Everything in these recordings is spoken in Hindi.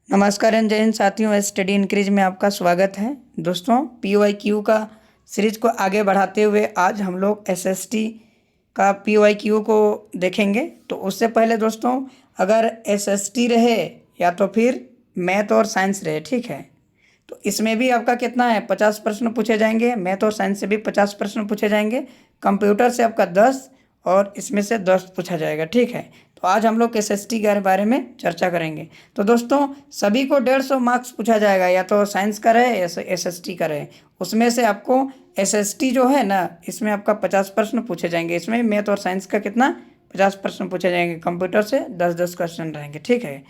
नमस्कार एंड जय हिंद साथियों, स्टडी इंक्रीज में आपका स्वागत है। दोस्तों, PYQ का सीरीज को आगे बढ़ाते हुए आज हम लोग SST का PYQ को देखेंगे। तो उससे पहले दोस्तों, अगर SST रहे या तो फिर मैथ और साइंस रहे, ठीक है, तो इसमें भी आपका कितना है, 50 प्रश्न पूछे जाएंगे। मैथ और साइंस से भी 50 प्रश्न पूछे जाएंगे। कंप्यूटर से आपका 10 और इसमें से 10 पूछा जाएगा, ठीक है। तो आज हम लोग SST के बारे में चर्चा करेंगे। तो दोस्तों, सभी को 150 मार्क्स पूछा जाएगा, या तो साइंस का रहे या SST का रहे। उसमें से आपको SST जो है ना, इसमें आपका 50 प्रश्न पूछे जाएंगे। इसमें मैथ और साइंस का कितना, 50 प्रश्न पूछे जाएंगे। कंप्यूटर से 10-10 क्वेश्चन रहेंगे, ठीक है।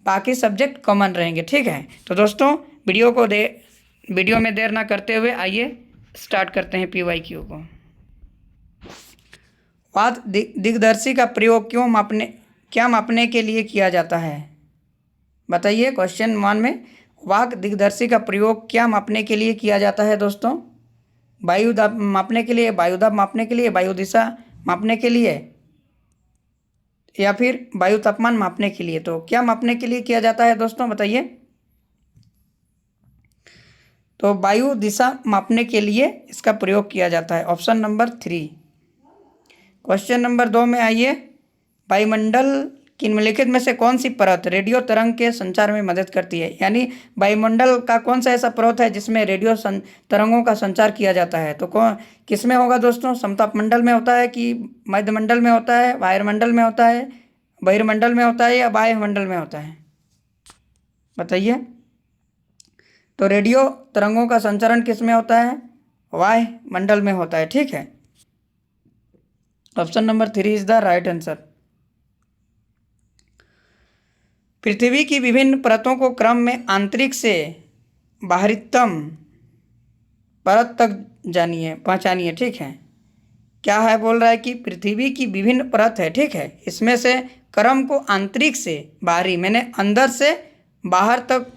बाकी सब्जेक्ट कॉमन रहेंगे, ठीक है। तो दोस्तों, वीडियो में देर ना करते हुए आइए स्टार्ट करते हैं PYQ को। वात दिग्दर्शी का प्रयोग क्या मापने के लिए किया जाता है? बताइए। क्वेश्चन 1 में वाक दिग्दर्शी का प्रयोग क्या मापने के लिए किया जाता है दोस्तों? वायु दाब मापने के लिए, वायु दाब मापने के लिए, वायु दिशा मापने के लिए, या फिर वायु तापमान मापने के लिए? तो क्या मापने के लिए किया जाता है दोस्तों, बताइए। तो वायु दिशा मापने के लिए इसका प्रयोग किया जाता है। Option number 3। क्वेश्चन नंबर 2 में आइए। वायुमंडल की निम्नलिखित में से कौन सी परत रेडियो तरंग के संचार में मदद करती है? यानी वायुमंडल का कौन सा ऐसा परत है जिसमें रेडियो तरंगों का संचार किया जाता है? तो किस में होगा दोस्तों? समताप मंडल में होता है कि मध्यमंडल में होता है, वायुमंडल में होता है, बहिर्मंडल में होता है, या वायुमंडल में होता है? बताइए। तो रेडियो तरंगों का संचरण किस में होता है? वायुमंडल में होता है, ठीक है। Option number 3 is the right answer. पृथ्वी की विभिन्न परतों को क्रम में आंतरिक से बाहरीतम परत तक पहचानिए, ठीक है। क्या है, बोल रहा है कि पृथ्वी की विभिन्न परत है, ठीक है। इसमें से क्रम को आंतरिक से बाहरी, मैंने अंदर से बाहर तक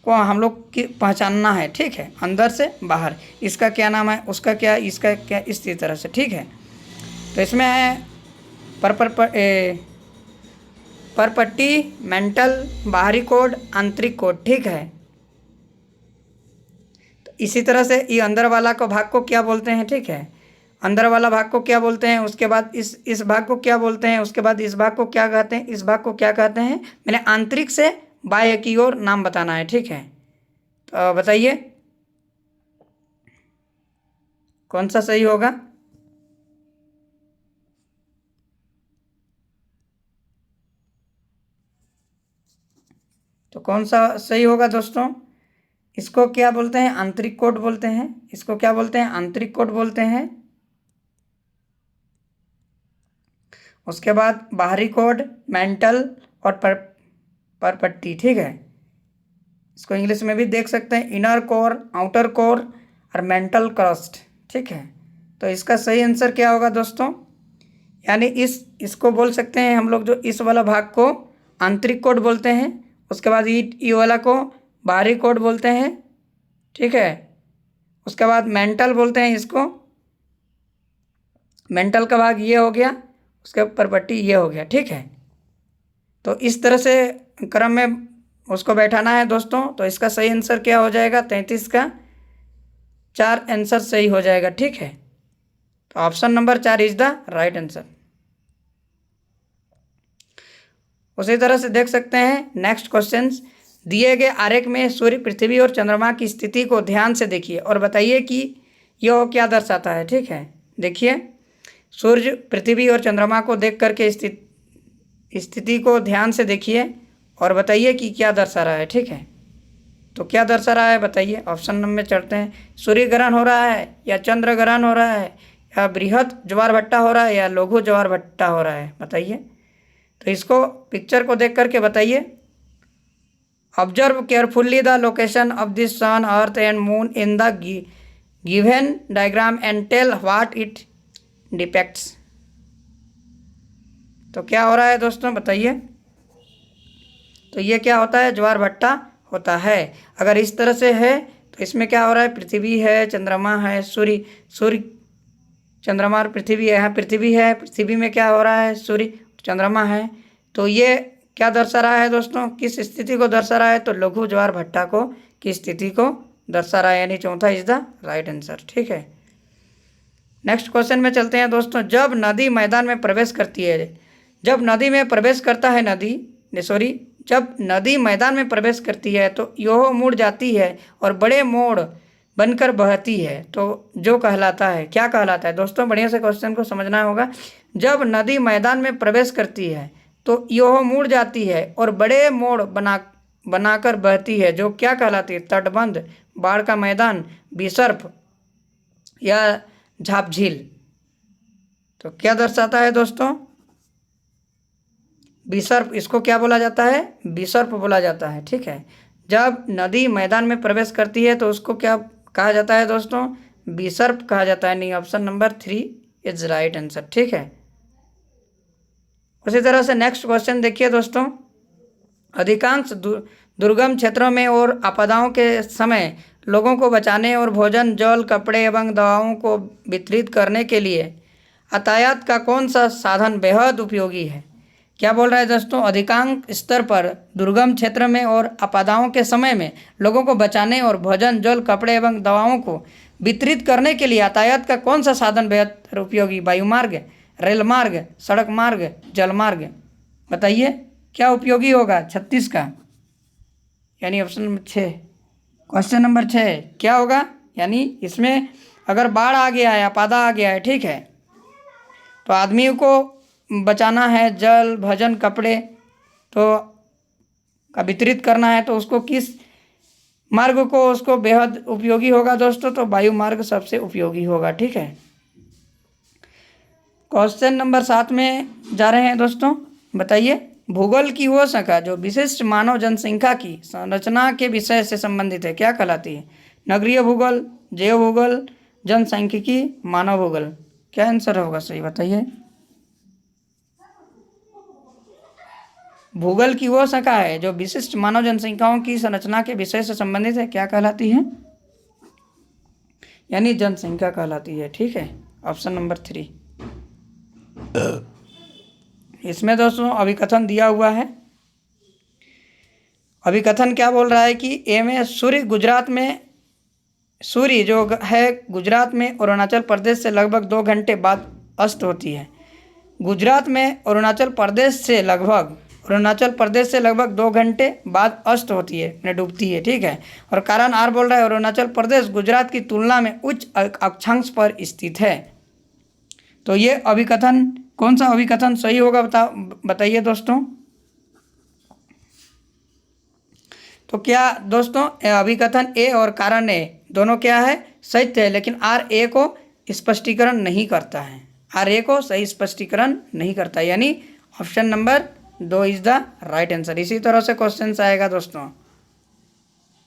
को हम लोग की पहचानना है, ठीक है। अंदर से बाहर, इसका क्या नाम है, उसका क्या, इसका क्या, इसी तरह से, ठीक है। तो इसमें है परपट्टी, मेंटल, बाहरी कोड, आंतरिक कोड, ठीक है। तो इसी तरह से ये अंदर वाला को भाग को क्या बोलते हैं, ठीक है। अंदर वाला भाग को क्या बोलते हैं, उसके बाद इस भाग को क्या बोलते हैं, उसके बाद इस भाग को क्या कहते हैं, इस भाग को क्या कहते हैं। मैंने आंतरिक से बाह्य की ओर नाम बताना है, ठीक है। तो बताइए कौन सा सही होगा? तो कौन सा सही होगा दोस्तों? इसको क्या बोलते हैं? आंतरिक कोड बोलते हैं। इसको क्या बोलते हैं? आंतरिक कोड बोलते हैं। उसके बाद बाहरी कोड, मेंटल और परपट्टी, ठीक है। इसको इंग्लिश में भी देख सकते हैं, इनर कोर, आउटर कोर और मेंटल क्रस्ट, ठीक है। तो इसका सही आंसर क्या होगा दोस्तों? यानी इसको बोल सकते हैं हम लोग, जो इस वाला भाग को आंतरिक कोड बोलते हैं। उसके बाद ये वाला को बाहरी कोड बोलते हैं, ठीक है। उसके बाद मेंटल बोलते हैं इसको, मेंटल का भाग ये हो गया, उसके ऊपर पट्टी ये हो गया, ठीक है। तो इस तरह से क्रम में उसको बैठाना है दोस्तों। तो इसका सही आंसर क्या हो जाएगा? 33 का 4 आंसर सही हो जाएगा, ठीक है। तो option number 4 is the right answer. उसी तरह से देख सकते हैं नेक्स्ट क्वेश्चन। दिए गए आरेख में सूर्य, पृथ्वी और चंद्रमा की स्थिति को ध्यान से देखिए और बताइए कि यह क्या दर्शाता है, ठीक है। देखिए, सूर्य, पृथ्वी और चंद्रमा को देख करके स्थिति को ध्यान से देखिए और बताइए कि क्या दर्शा रहा है, ठीक है। तो क्या दर्शा रहा है, बताइए। ऑप्शन नंबर में चढ़ते हैं। सूर्य ग्रहण हो रहा है, या चंद्र ग्रहण हो रहा है, या बृहद ज्वार भट्टा हो रहा है, या लघु ज्वार भट्टा हो रहा है? बताइए। तो इसको पिक्चर को देख करके बताइए। Observe carefully the location of this sun, earth and moon in the given diagram and tell what it depicts. तो क्या हो रहा है दोस्तों, बताइए। तो ये क्या होता है? ज्वार भट्टा होता है। अगर इस तरह से है तो इसमें क्या हो रहा है? पृथ्वी है, चंद्रमा है, सूर्य, चंद्रमा और पृथ्वी है। यहाँ पृथ्वी है, पृथ्वी में क्या हो रहा है? सूर्य, चंद्रमा है। तो ये क्या दर्शा रहा है दोस्तों, किस स्थिति को दर्शा रहा है, तो लघु ज्वार भट्टा को की स्थिति को दर्शा रहा है, यानी चौथा इज द राइट आंसर। ठीक है, नेक्स्ट क्वेश्चन में चलते हैं दोस्तों। जब नदी मैदान में प्रवेश करती है, जब नदी में प्रवेश करता है जब नदी मैदान में प्रवेश करती है तो यह मुड़ जाती है और बड़े मोड़ बनकर बहती है, तो जो कहलाता है, क्या कहलाता है दोस्तों, बढ़िया से क्वेश्चन को समझना होगा। जब नदी मैदान में प्रवेश करती है तो यह मुड़ जाती है और बड़े मोड़ बनाकर बहती है, जो क्या कहलाती है, तटबंध, बाढ़ का मैदान, विसर्प या झाप झील। तो क्या दर्शाता है दोस्तों, विसर्प, इसको क्या बोला जाता है, विसर्प बोला जाता है। ठीक है, जब नदी मैदान में प्रवेश करती है तो उसको क्या कहा जाता है दोस्तों, विसर्प कहा जाता है। नहीं, option number 3 is right answer. ठीक है, उसी तरह से नेक्स्ट क्वेश्चन देखिए दोस्तों। अधिकांश दुर्गम क्षेत्रों में और आपदाओं के समय लोगों को बचाने और भोजन, जल, कपड़े एवं दवाओं को वितरित करने के लिए यातायात का कौन सा साधन बेहद उपयोगी है। क्या बोल रहा है दोस्तों, अधिकांश स्तर पर दुर्गम क्षेत्र में और आपदाओं के समय में लोगों को बचाने और भोजन, जल, कपड़े एवं दवाओं को वितरित करने के लिए यातायात का कौन सा साधन बेहद उपयोगी, वायुमार्ग, रेल मार्ग, सड़क मार्ग, जल मार्ग। बताइए क्या उपयोगी होगा 36 का, यानी ऑप्शन नंबर 6, क्वेश्चन नंबर 6 क्या होगा, यानी इसमें अगर बाढ़ आ गया है, आपदा आ गया है, ठीक है, तो आदमी को बचाना है, जल, भोजन, कपड़े तो का वितरित करना है, तो उसको किस मार्ग को उसको बेहद उपयोगी होगा दोस्तों, तो वायु मार्ग सबसे उपयोगी होगा। ठीक है, क्वेश्चन नंबर 7 में जा रहे हैं दोस्तों। बताइए, भूगोल की वो शाखा जो विशिष्ट मानव जनसंख्या की संरचना के विषय से संबंधित है, क्या कहलाती है, नगरीय भूगोल, जैव भूगोल, जनसांख्यिकी, मानव भूगोल। क्या आंसर होगा सही, बताइए। भूगोल की वो शाखा है जो विशिष्ट मानव जनसंख्याओं की संरचना के विषय से संबंधित है, क्या कहलाती है, यानी जनसंख्या कहलाती है। ठीक है, ऑप्शन नंबर 3। इसमें दोस्तों अभिकथन दिया हुआ है। अभिकथन क्या बोल रहा है कि ए में सूर्य जो है गुजरात में अरुणाचल प्रदेश से लगभग 2 घंटे बाद अस्त होती है। गुजरात में अरुणाचल प्रदेश से लगभग 2 घंटे बाद अस्त होती है, डूबती है। ठीक है, और कारण आर बोल रहा है अरुणाचल प्रदेश गुजरात की तुलना में उच्च अक्षांश पर स्थित है। तो ये अभिकथन, कौन सा अभिकथन सही होगा बताइए दोस्तों। तो क्या दोस्तों अभिकथन ए और कारण ए दोनों क्या है, सत्य है, लेकिन आर ए को स्पष्टीकरण नहीं करता है, आर ए को सही स्पष्टीकरण नहीं करता, यानी option number 2 is the right answer. इसी तरह से क्वेश्चन आएगा दोस्तों।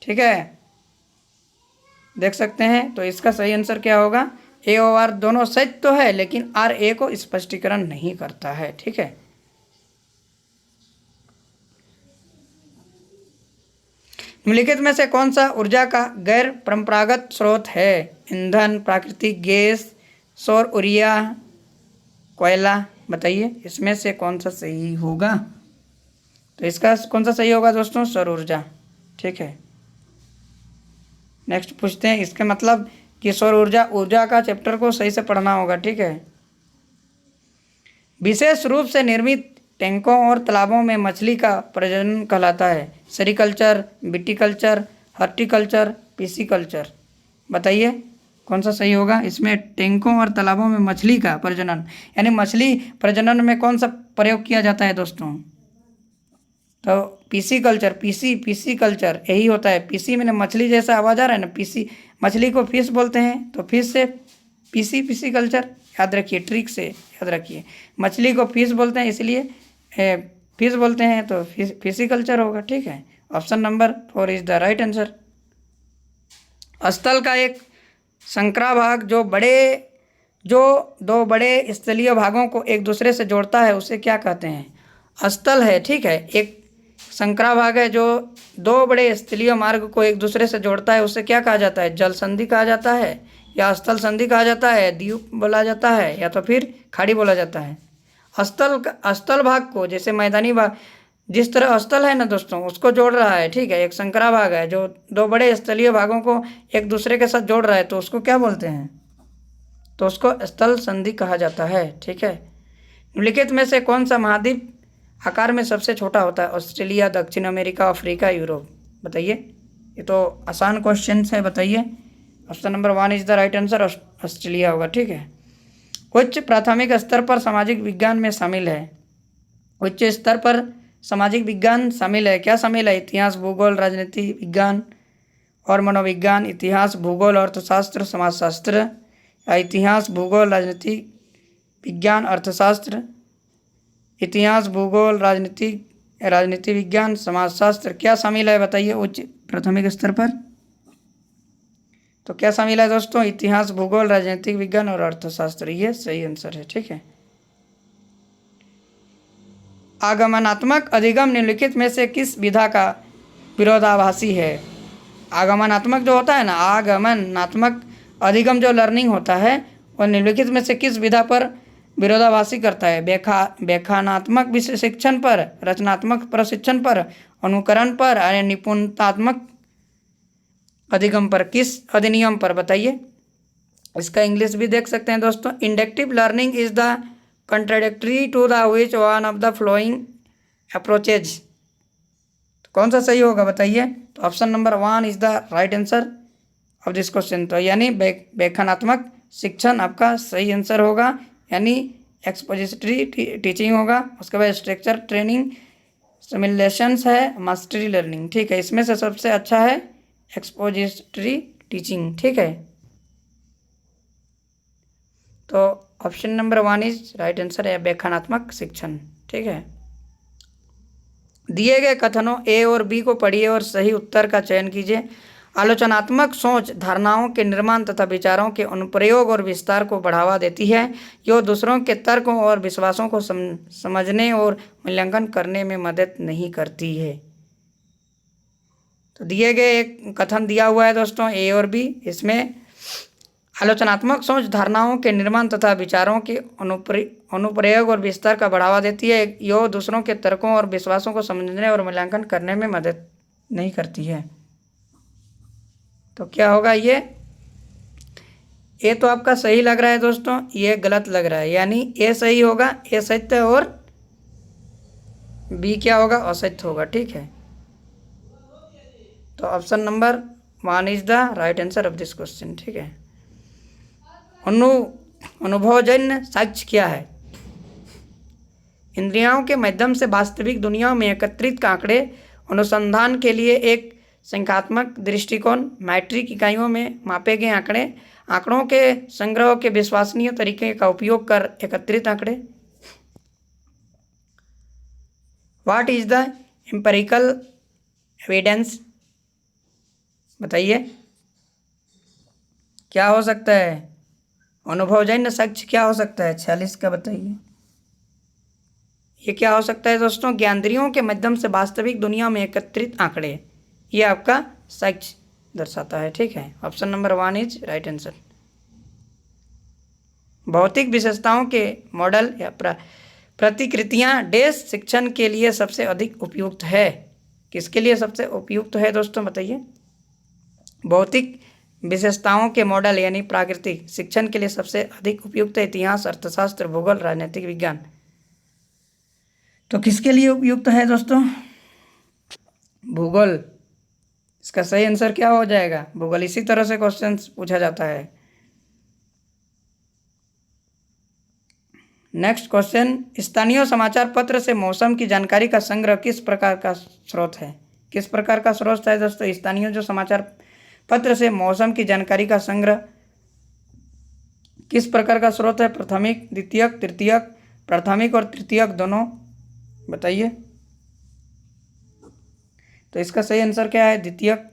ठीक है, देख सकते हैं, तो इसका सही आंसर क्या होगा, ए और आर दोनों सत्य तो है, लेकिन आर ए को स्पष्टीकरण नहीं करता है। ठीक है, निम्नलिखित में से कौन सा ऊर्जा का गैर परंपरागत स्रोत है, ईंधन, प्राकृतिक गैस, सौर ऊर्जा, कोयला। बताइए इसमें से कौन सा सही होगा, तो इसका कौन सा सही होगा दोस्तों, सौर ऊर्जा। ठीक है, नेक्स्ट पूछते हैं, इसके मतलब कि सौर ऊर्जा का चैप्टर को सही से पढ़ना होगा। ठीक है, विशेष रूप से निर्मित टैंकों और तालाबों में मछली का प्रजनन कहलाता है, सेरीकल्चर, विटीकल्चर, हॉर्टिकल्चर, पिसीकल्चर। बताइए कौन सा सही होगा, इसमें टैंकों और तालाबों में मछली का प्रजनन, यानी मछली प्रजनन में कौन सा प्रयोग किया जाता है दोस्तों, तो पिसीकल्चर, पिसीकल्चर यही होता है। पीसी में मछली जैसा आवाज़ आ रहा है ना, पीसी, मछली को फिश बोलते हैं, तो फिश से पिसीकल्चर, याद रखिए, ट्रिक से याद रखिए, मछली को फिश बोलते हैं इसलिए फिश बोलते हैं, तो फिशिकल्चर होगा। ठीक है, option number 4 is the right answer. स्थल का एक संकरा भाग जो दो बड़े स्थलीय भागों को एक दूसरे से जोड़ता है, उसे क्या कहते हैं, स्थल है। ठीक है, एक संकरा भाग है जो 2 बड़े स्थलीय मार्ग को एक दूसरे से जोड़ता है, उसे क्या कहा जाता है, जल संधि कहा जाता है, या स्थल संधि कहा जाता है, द्वीप बोला जाता है, या तो फिर खाड़ी बोला जाता है। स्थल भाग को, जैसे मैदानी भाग जिस तरह स्थल है ना दोस्तों उसको जोड़ रहा है, ठीक है, एक संकरा भाग है जो दो बड़े स्थलीय भागों को एक दूसरे के साथ जोड़ रहा है, तो उसको क्या बोलते हैं, तो उसको स्थल संधि कहा जाता है, ठीक है। निम्नलिखित में से कौन सा महाद्वीप आकार में सबसे छोटा होता है, ऑस्ट्रेलिया, दक्षिण अमेरिका, अफ्रीका, यूरोप, बताइए। ये तो आसान क्वेश्चन है, बताइए। Option number 1 is the right answer, Australia होगा, ठीक है। उच्च प्राथमिक स्तर पर सामाजिक विज्ञान में शामिल है, उच्च स्तर पर सामाजिक विज्ञान शामिल है, क्या शामिल है, इतिहास, भूगोल, राजनीति विज्ञान और मनोविज्ञान, इतिहास, भूगोल, अर्थशास्त्र, समाजशास्त्र, या इतिहास, भूगोल, राजनीति विज्ञान, अर्थशास्त्र, इतिहास, भूगोल, राजनीति विज्ञान, समाजशास्त्र, क्या शामिल है, बताइए उच्च प्राथमिक स्तर पर। तो क्या शामिल है दोस्तों, इतिहास, भूगोल, राजनीतिक विज्ञान और अर्थशास्त्र, ये सही आंसर है, ठीक है। आगमनात्मक अधिगम निम्नलिखित में से किस विधा का विरोधाभासी है। आगमनात्मक जो होता है ना, आगमनात्मक अधिगम जो लर्निंग होता है वह निम्नलिखित में से किस विधा पर विरोधाभासी करता है, व्याख्यानात्मक शिक्षण पर, रचनात्मक प्रशिक्षण पर, अनुकरण पर, और निपुणतात्मक अधिगम पर, किस अधिनियम पर, बताइए। इसका इंग्लिश भी देख सकते हैं दोस्तों, inductive learning is the contradictory to the which one of the flowing approaches. कौन सा सही होगा, बताइए। तो option number 1 is the right answer of this question, तो यानी व्याख्यानात्मक शिक्षण आपका सही आंसर होगा, यानी एक्सपोजिटरी टीचिंग होगा। उसके बाद स्ट्रक्चर ट्रेनिंग, सिमुलेशंस है, मास्टरी लर्निंग, ठीक है। इसमें से सबसे अच्छा है एक्सपोजिटरी टीचिंग, ठीक है। तो option number 1 is right answer है व्याख्यानात्मक शिक्षण, ठीक है। दिए गए कथनों ए और बी को पढ़िए और सही उत्तर का चयन कीजिए। आलोचनात्मक सोच धारणाओं के निर्माण तथा विचारों के अनुप्रयोग और विस्तार को बढ़ावा देती है। यह दूसरों के तर्कों और विश्वासों को समझने और मूल्यांकन करने में मदद नहीं करती है। तो दिए गए एक कथन दिया हुआ है दोस्तों ए और बी, इसमें आलोचनात्मक सोच धारणाओं के निर्माण तथा विचारों के अनुप्रयोग और विस्तार का बढ़ावा देती है। यह दूसरों के तर्कों और विश्वासों को समझने और मूल्यांकन करने में मदद नहीं करती है। तो क्या होगा, ये तो आपका सही लग रहा है दोस्तों, ये गलत लग रहा है, यानी ए सही होगा, ए सत्य और बी क्या होगा, असत्य होगा, ठीक है। तो option number 1 is the right answer of this question, ठीक है। अनुभवजन्य साक्ष्य क्या है। इंद्रियों के माध्यम से वास्तविक दुनिया में एकत्रित आंकड़े अनुसंधान के लिए एक संख्यात्मक दृष्टिकोण, मैट्रिक इकाइयों में मापे गए आंकड़ों के संग्रह के विश्वसनीय तरीके का उपयोग कर एकत्रित आंकड़े। What is the empirical evidence, बताइए क्या हो सकता है, अनुभवजन्य साक्ष्य क्या हो सकता है, 46 का बताइए। ये क्या हो सकता है दोस्तों, ज्ञानेंद्रियों के माध्यम से वास्तविक दुनिया में एकत्रित आंकड़े, ये आपका साक्ष्य दर्शाता है, ठीक है। Option number 1 is right answer. भौतिक विशेषताओं के मॉडल या प्रतिकृतियां डैश शिक्षण के लिए सबसे अधिक उपयुक्त है। किसके लिए सबसे उपयुक्त है दोस्तों, बताइए। भौतिक विशेषताओं के मॉडल यानी प्राकृतिक शिक्षण के लिए सबसे अधिक उपयुक्त है इतिहास, अर्थशास्त्र, भूगोल, राजनीतिक विज्ञान। तो किसके लिए उपयुक्त है दोस्तों, भूगोल। इसका सही आंसर क्या हो जाएगा, भूगोल। इसी तरह से क्वेश्चन पूछा जाता है। नेक्स्ट क्वेश्चन, स्थानीय समाचार पत्र से मौसम की जानकारी का संग्रह किस प्रकार का स्रोत है। किस प्रकार का स्रोत है दोस्तों, स्थानीय जो समाचार पत्र से मौसम की जानकारी का संग्रह किस प्रकार का स्रोत है, प्राथमिक, द्वितीयक, तृतीयक, प्राथमिक और तृतीयक दोनों, बताइए। तो इसका सही आंसर क्या है, द्वितीयक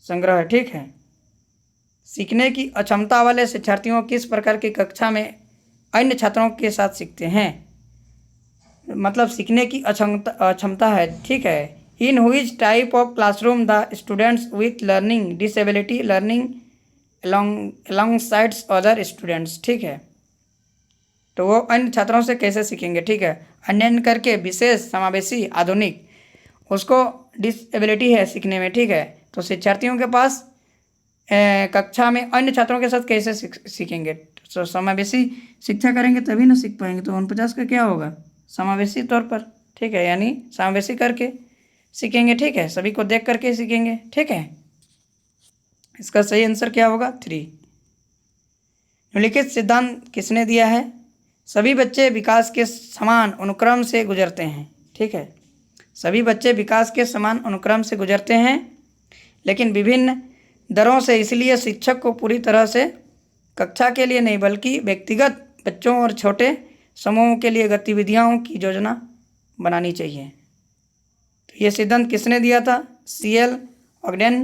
संग्रह है, ठीक है। सीखने की अक्षमता वाले शिक्षार्थियों किस प्रकार की कक्षा में अन्य छात्रों के साथ सीखते हैं, मतलब सीखने की अक्षमता है, ठीक है। In whose type of classroom the students with learning disability learning along sides other students, ठीक है। तो वो अन्य छात्रों से कैसे सीखेंगे, ठीक है। अध्ययन करके विशेष समावेशी आधुनिक उसको डिसेबिलिटी है सीखने में, ठीक है। तो शिक्षार्थियों के पास कक्षा में अन्य छात्रों के साथ कैसे सीखेंगे, तो समावेशी शिक्षा करेंगे तभी ना सीख पाएंगे। तो 49 का क्या होगा, समावेशी तौर पर, ठीक है, यानी समावेशी करके सीखेंगे, ठीक है, सभी को देख करके सीखेंगे, ठीक है। इसका सही आंसर क्या होगा, 3। निम्नलिखित सिद्धांत किसने दिया है, सभी बच्चे विकास के समान अनुक्रम से गुजरते हैं, ठीक है, सभी बच्चे विकास के समान अनुक्रम से गुजरते हैं लेकिन विभिन्न दरों से, इसलिए शिक्षक को पूरी तरह से कक्षा के लिए नहीं बल्कि व्यक्तिगत बच्चों और छोटे समूहों के लिए गतिविधियों की योजना बनानी चाहिए। तो ये सिद्धांत किसने दिया था, CL Ogden,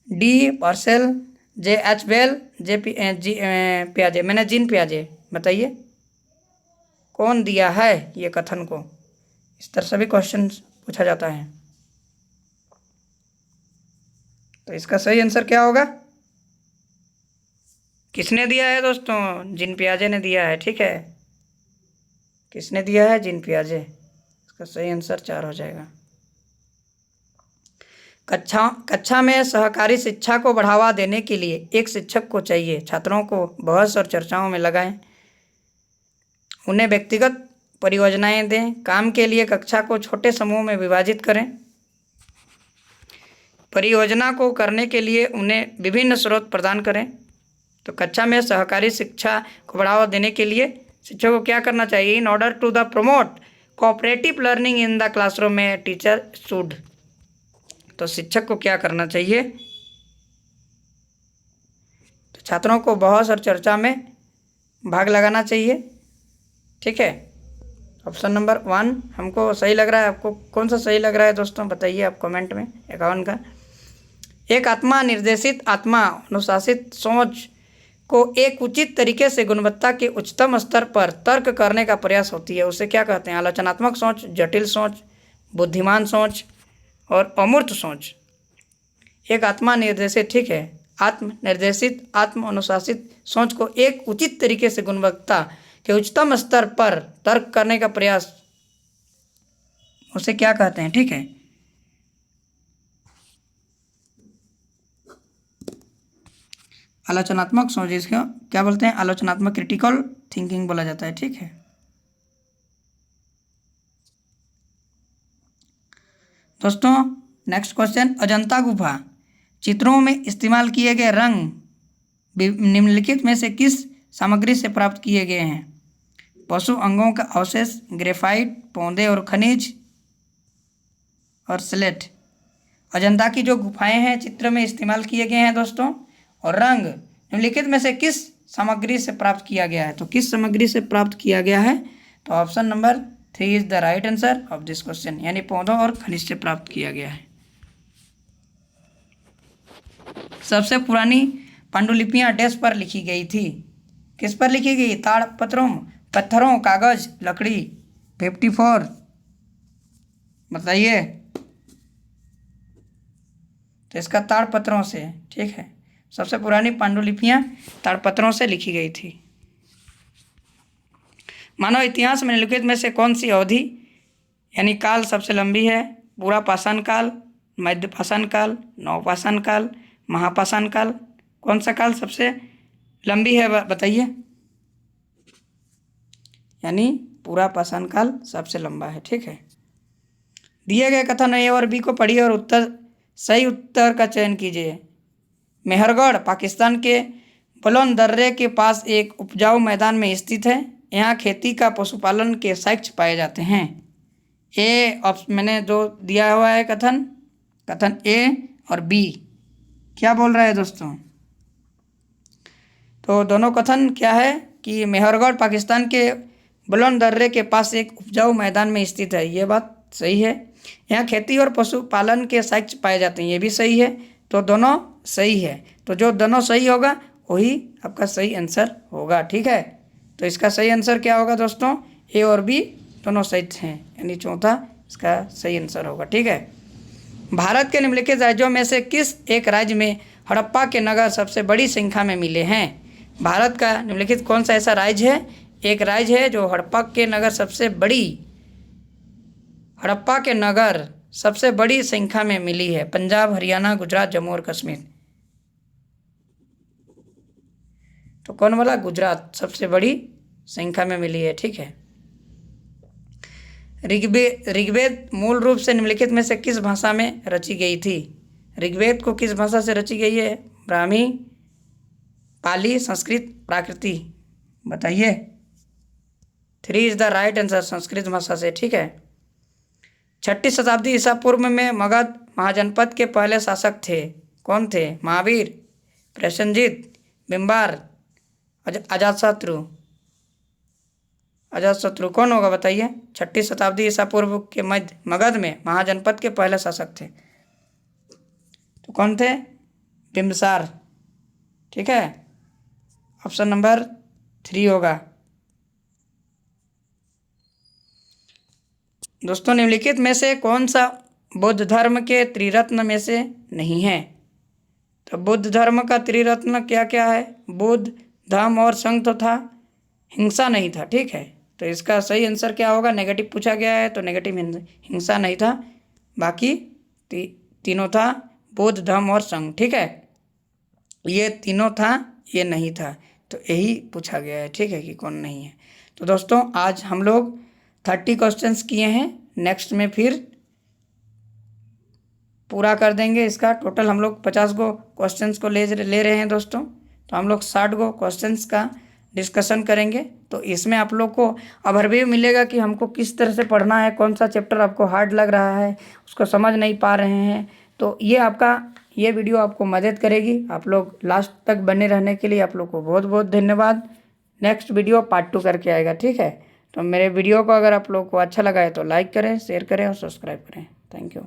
D Parsell, J.H. Bell, पियाजे, मैंने जीन पियाजे। बताइए कौन दिया है ये कथन को, इस तरह से भी क्वेश्चन पूछा जाता है। तो इसका सही आंसर क्या होगा, किसने दिया है दोस्तों, जीन पियाजे ने दिया है, ठीक है, किसने दिया है, जीन पियाजे। इसका सही आंसर 4 हो जाएगा। कक्षा में सहकारी शिक्षा को बढ़ावा देने के लिए एक शिक्षक को चाहिए। छात्रों को बहस और चर्चाओं में लगाएं, उन्हें व्यक्तिगत परियोजनाएं दें, काम के लिए कक्षा को छोटे समूह में विभाजित करें। परियोजना को करने के लिए उन्हें विभिन्न स्रोत प्रदान करें। तो कक्षा में सहकारी शिक्षा को बढ़ावा देने के लिए शिक्षक को क्या करना चाहिए, in order to the promote cooperative learning in the classroom में टीचर शुड। तो शिक्षक को क्या करना चाहिए, तो छात्रों को बहस और चर्चा में भाग लगाना चाहिए, ठीक है। ऑप्शन नंबर 1 हमको सही लग रहा है, आपको कौन सा सही लग रहा है दोस्तों, बताइए आप कमेंट में। 51 का, एक आत्मा निर्देशित आत्मा अनुशासित सोच को एक उचित तरीके से गुणवत्ता के उच्चतम स्तर पर तर्क करने का प्रयास होती है, उसे क्या कहते हैं, आलोचनात्मक सोच, जटिल सोच, बुद्धिमान सोच और अमूर्त सोच। एक आत्मा निर्देशित, ठीक है, आत्म निर्देशित आत्म अनुशासित सोच को एक उचित तरीके से गुणवत्ता के उच्चतम स्तर पर तर्क करने का प्रयास, उसे क्या कहते हैं, ठीक है। आलोचनात्मक सोच, इसको क्या बोलते हैं, आलोचनात्मक क्रिटिकल थिंकिंग बोला जाता है, ठीक है। दोस्तों नेक्स्ट क्वेश्चन, अजंता गुफा चित्रों में इस्तेमाल किए गए रंग निम्नलिखित में से किस सामग्री से प्राप्त किए गए हैं, पशु अंगों का अवशेष, ग्रेफाइट, पौधे और खनिज और स्लेट। अजंता की जो गुफाएं हैं चित्र में इस्तेमाल किए गए हैं दोस्तों, और रंग निम्नलिखित में से किस सामग्री से प्राप्त किया गया है, तो किस सामग्री से प्राप्त किया गया है, तो option number 3 is the right answer of this question, यानी पौधों और खनिज से प्राप्त किया गया है। सबसे पुरानी पांडुलिपियां डैश पर लिखी गई थी, किस पर लिखी गई, ताड़पत्रों, पत्थरों, कागज, लकड़ी, 54। बताइए, तो इसका ताड़पत्रों से, ठीक है, सबसे पुरानी पांडुलिपियां ताड़पत्रों से लिखी गई थी। मानव इतिहास में निम्नलिखित में से कौन सी अवधि यानी काल सबसे लंबी है, पूरा पाषाण काल, मध्य पाषाण काल, नवपाषाण काल, महापाषाण काल, कौन सा काल सबसे लंबी है, बताइए, यानी पूरा पाषाण काल सबसे लंबा है, ठीक है। दिए गए कथन ए और बी को पढ़िए और सही उत्तर का चयन कीजिए। मेहरगढ़ पाकिस्तान के बुलंद दर्रे के पास एक उपजाऊ मैदान में स्थित है, यहाँ खेती का पशुपालन के साक्ष्य पाए जाते हैं। मैंने जो दिया हुआ है कथन ए और बी क्या बोल रहा है दोस्तों, तो दोनों कथन क्या है कि मेहरगढ़ पाकिस्तान के बुलंद दर्रे के पास एक उपजाऊ मैदान में स्थित है, ये बात सही है। यहाँ खेती और पशुपालन के साक्ष्य पाए जाते हैं, ये भी सही है, तो दोनों सही है। तो जो दोनों सही होगा वही आपका सही आंसर होगा, ठीक है। तो इसका सही आंसर क्या होगा दोस्तों, ए और बी दोनों सही हैं, यानी चौथा इसका सही आंसर होगा, ठीक है। भारत के निम्नलिखित राज्यों में से किस एक राज्य में हड़प्पा के नगर सबसे बड़ी संख्या में मिले हैं, भारत का निम्नलिखित कौन सा ऐसा राज्य है, एक राज्य है जो हड़प्पा के नगर सबसे बड़ी संख्या में मिली है। पंजाब, हरियाणा, गुजरात, जम्मू और कश्मीर। तो कौन बोला? गुजरात सबसे बड़ी संख्या में मिली है। ठीक है। ऋग्वेद मूल रूप से निम्नलिखित में से किस भाषा में रची गई थी? ऋग्वेद को किस भाषा से रची गई है? ब्राह्मी, पाली, संस्कृत, प्राकृति। बताइए। 3 is the right answer, Sanskrit भाषा से। ठीक है। 6ठी शताब्दी ईसा पूर्व में मगध महाजनपद के पहले शासक थे। कौन थे? महावीर, प्रसेनजीत, बिंबार, अजातशत्रु कौन होगा? बताइए। 6ठी शताब्दी ईसा पूर्व के मध्य मगध में महाजनपद के पहले शासक थे। तो कौन थे? बिंबिसार। ठीक है। ऑप्शन नंबर 3 होगा। दोस्तों, निम्नलिखित में से कौन सा बौद्ध धर्म के त्रिरत्न में से नहीं है? तो बुद्ध धर्म का त्रिरत्न क्या क्या है? बुद्ध, धम्म और संघ तो था, हिंसा नहीं था। ठीक है। तो इसका सही आंसर क्या होगा? नेगेटिव पूछा गया है तो नेगेटिव, हिंसा नहीं था। बाकी तीनों था, बुद्ध, धम्म और संघ। ठीक है। ये तीनों था, ये नहीं था, तो यही पूछा गया है। ठीक है, कि कौन नहीं है। तो दोस्तों, आज हम लोग 30 क्वेश्चंस किए हैं। नेक्स्ट में फिर पूरा कर देंगे इसका। टोटल हम लोग 50 गो क्वेश्चंस को ले रहे हैं दोस्तों। तो हम लोग 60 गो क्वेश्चंस का डिस्कशन करेंगे। तो इसमें आप लोग को ओवरव्यू मिलेगा कि हमको किस तरह से पढ़ना है, कौन सा चैप्टर आपको हार्ड लग रहा है, उसको समझ नहीं पा रहे हैं। तो ये वीडियो आपको मदद करेगी। आप लोग लास्ट तक बने रहने के लिए आप लोग को बहुत बहुत धन्यवाद। नेक्स्ट वीडियो पार्ट 2 करके आएगा। ठीक है। तो मेरे वीडियो को अगर आप लोग को अच्छा लगा है तो लाइक करें, शेयर करें और सब्सक्राइब करें। Thank you.